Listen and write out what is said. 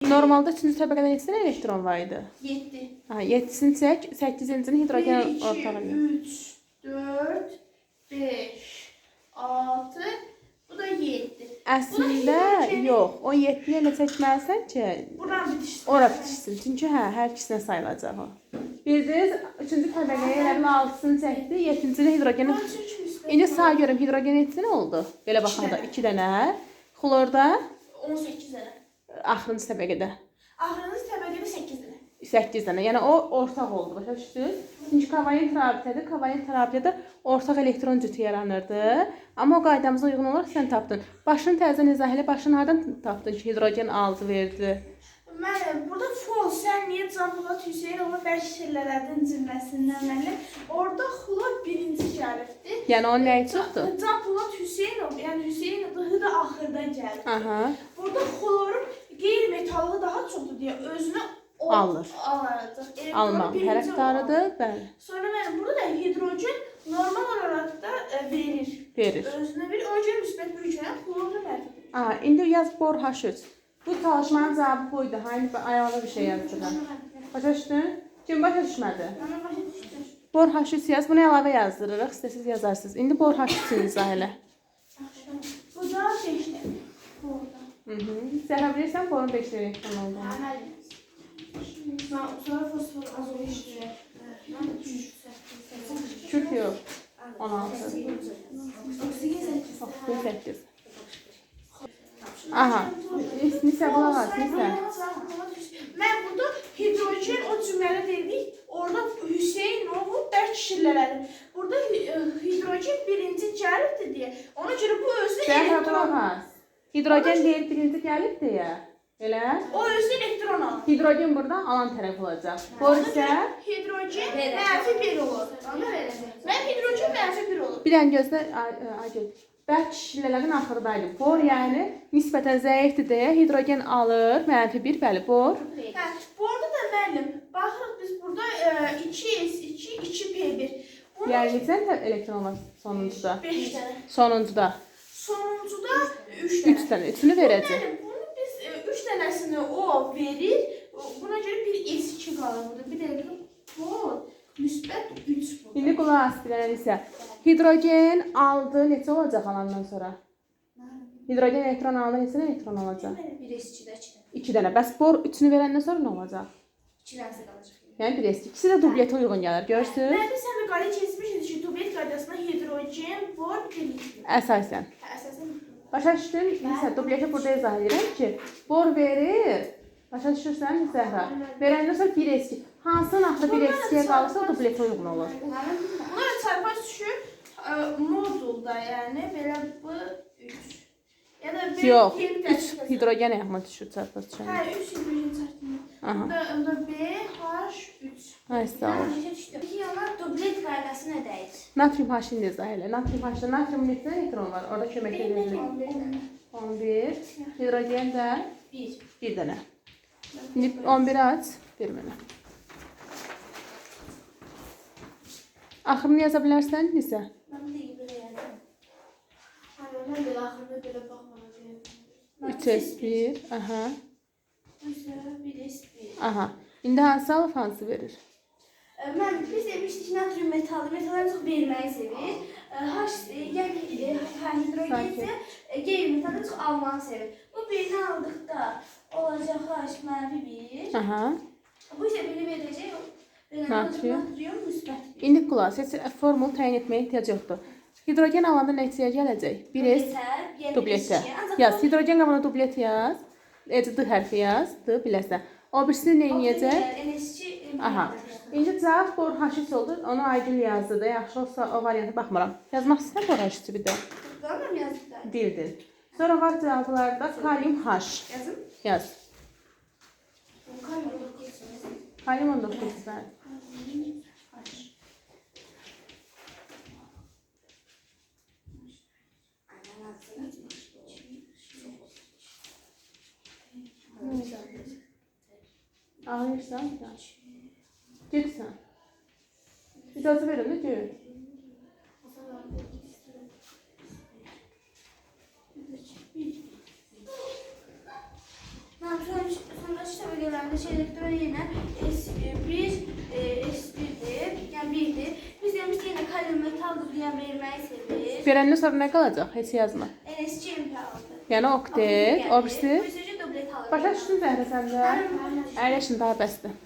Normalda 3-cü təbəqədə neçə elektron var idi? 7. Ha, 7-sini çək, 8-cini hidrogen 1, 2, ortağa ver. 3, 4, 5, 6, bu da 7. Əslində yox, o 7-ni elə çəkməlisən ki, Buran bitişsin. ora bitişsin. Çünki hər ikisinə sayılacaq o. Bildiniz, 3-cü təbəqəyə elə 6-sını çəkdi, 7-cini hidrogeni. İndi sağ görüm hidrogen neçə oldu? Belə baxanda 2 dənə. Xlorda 18 dənə. axırıncı təbəqədə Axırıncı təbəqədə 8 dənə. 8 dənə. Yəni o ortaq oldu, başa düşdünüz? Çünki kovalent rabitədir. Kovalent rabitədə ortaq elektron cütü yaranırdı. Amma o qaydamıza uyğun olaraq sən tapdın. Başını təzədən izah elə, başını hardan tapdın ki, hidrogen 6 verdi? Müəllim, burada fol, sən niyə Can Polad Hüseynova bərk şirlələrdən cümləsindən müəllim? Orada xlor birinci gəlibdi. Yəni onun nəyi çoxdur? Can Polad Hüseynov, yəni Hüseynov da axırda gəldi. Aha. Burada xlorun qeyri-metallığı daha çoxdur deyə özünə Alır. alacaq. Almaq tərəfdarıdır, bəli. Sonra mənim burada da hidrogen normal olaraq da verir. Verir. Özünə verir. Ona görə müsbət bir üçgən xlorla bərabər. Aha, indi yaz bor H3. Bu çalışmanın cavabı buydu. Hani ayağına bir şey yazdılar. Başa düşdün? Kim başa düşmədi? Mən başa düşdüm. Bor H3 yaz. Bunu əlavə yazdırırıq. İstəsiz yazarsınız. İndi bor H3-ü izah elə. Bu da 5 dənə. Burada. Zəhra bilirsən borun 5 elektron olduğunu. Əməl. Mən sonra fosfor azot işləyirəm. Mən 3. Kürt yox. 16. Oksigen 8. 8. Aha. Nisə qulaq as, nisə. Mən burada hidrogen o cümlədə dedik, orada Hüseynovun bərk şirlələri. Burada hidrogen birinci gəlibdi deyə. Ona görə bu özü Zəhra qulaq elektron. as. Hidrogen deyil birinci gəlib deyə. Elə? O özü elektron alır. Hidrogen buradan alan tərəf olacaq. Bor isə hidrogen -1 olur. Mən hidrogen -1 olur. bir dənə gözlə, Aygül. Bərk şillələrin axırdaydı. Bor yəni nisbətən zəifdir deyə hidrogen alır. -1, bəli, bor. Hə, bu arada da müəllim, baxırıq biz burada 2s2, 2p1. Yəni neçə elektron var sonuncuda? 5 dənə. Sonuncuda. Sonuncuda 3 dənə. 3 dənə. Üçünü verəcək. Yəni bunu biz 3 dənəsini o verir. Buna görə bir s2 qalır burada. Bir dəqiqə bu müsbət 3 bu. İndi qulaq as bir dənə isə. Hidrogen aldı neçə olacaq alandan sonra? Hidrogen elektron aldı neçə elektron olacaq? 1 s2-də 2 dənə. 2 dənə. Bəs bor 3-ünü verəndən sonra nə olacaq? 2 dənəsi qalacaq. Yəni 1 s2. İkisi də dubletə uyğun gəlir. Görürsüz? Məndə sən də qali keçmişik ki, dublet qaydasında hidrogen, bor, birlikdir. Əsasən. Əsasən Başa düşdün? Nəsə, dubleti burada izah edirəm ki, bor verir. Başa düşürsən Zəhra? Verəndən sonra 1 s2. Hansının axırı 1 s2-yə qalırsa o dubletə uyğun olur. bunlar çarpaz düşür modulda, yəni belə bu 3. Ya da bir Yox, bir 3 hidrogen ayağıma düşür çarpaz düşür. Hə, 3 hidrogen çarpımı. Aha. Burada B, H3. Ay sağ ol. İki yana dublet qaydası nə deyir? Natrium H-ni də izah elə. Natrium H-da natrium neçə elektron var? Orada kömək edir. 11. Hidrogen də 1 dənə. İndi 11 aç, 1 mənə. Axırını yaza bilərsən, Nisə? Mən də belə yazdım. Mən belə axırda belə baxmadım. 3s1, aha. 1s1. Aha. İndi hansı alıb, hansı verir? Biz demişdik ki, natrium metalı, metalları çox verməyi sevir. Hidrogen isə qeyri-metalları çox almağı sevir. Bu birini aldıqda olacaq H-1. Aha. Bu isə birini verəcək. Natrium. Natrium müsbət 1. İndi qulaq, formul təyin etməyə ehtiyac yoxdur. Hidrogen alanda neçəyə gələcək? 1s dubletə. Yaz, hidrogen qabına dublet yaz. D hərfi yaz, D biləsə. O birisini nə edəcək? Aha. İndi cavab bor H3 oldu. Onu Aygül yazdı da. Yaxşı olsa o variantı baxmıram. Yazmaq istəyirəm bor H3 bir də. Qanam yazdılar. Dildin. Sonra var cavablarda kalium H. Yazım. Yaz. Kalium 19. Kalium 19 bəli. Ağlayırsan? Gitsən. İcazə verin də gör. Sonra Qardaş elektron yenə S1, S1'dir, yəni 1'dir. Biz demiş yenə kalium metaldır, yəni verməyi sevir. Verəndən sonra nə qalacaq? Heç yazma. NSC imperalı. Yəni oktet, o birisi. Mesajı dublet alır. Başa düşdün Zəhra sən də? Əyləşin daha bəsdir.